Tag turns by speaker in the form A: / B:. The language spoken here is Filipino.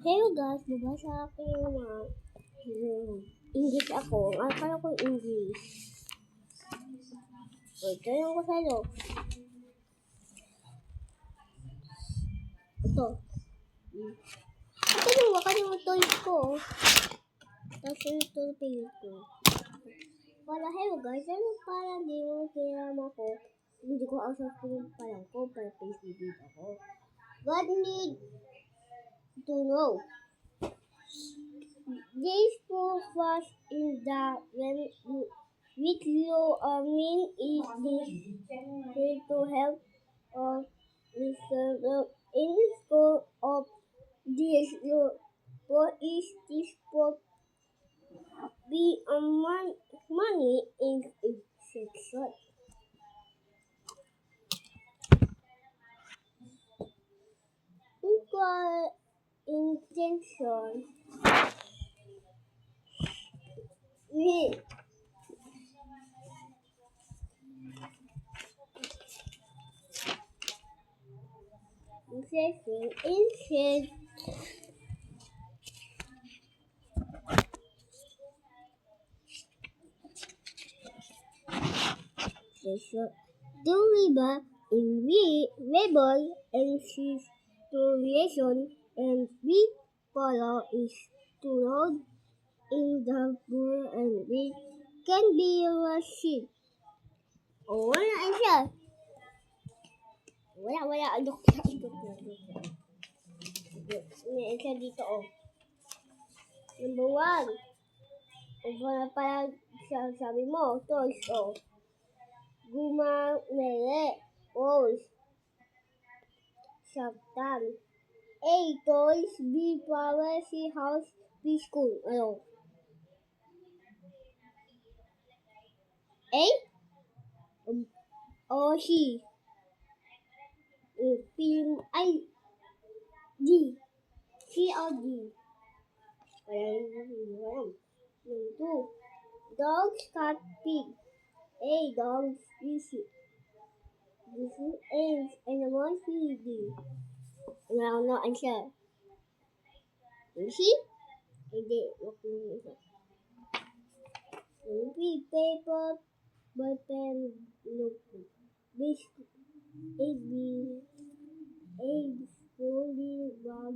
A: Hello guys, babasa ako yung English ako. Akala ko English. So, tanong ko sa'yo. Ito. Tanong ko kasi yung toys ko. Tapos yung toys ko. Wala, hello guys. Ano parang di mo kinama ko? Hindi ko asal ko yung parang ko para face video ako. God need to know. This proof was in the when with you mean is this here to help Mr. In the school of this what is this for be a money in a section. Equal intention with session instead session the river in rebel and situation and we follow is to road in the bull and we can be a sheep. Oh, wala siya. Wala. Joke lang. May isa dito, oh. Number 1. O pala sabi mo, toys, oh. Gumamere, Rose, Shaftan. A, toys, B, flower, C, house, B, school. Ano? A? O, C. P, I, D. C or D? Walang. 2. Dogs, cat, pig. A, dogs, B, sheep. This is A, animals, C, D. No answer. Sheep? Hindi. B, paper, ball pen, notebook. B, A, B, schooling, bag,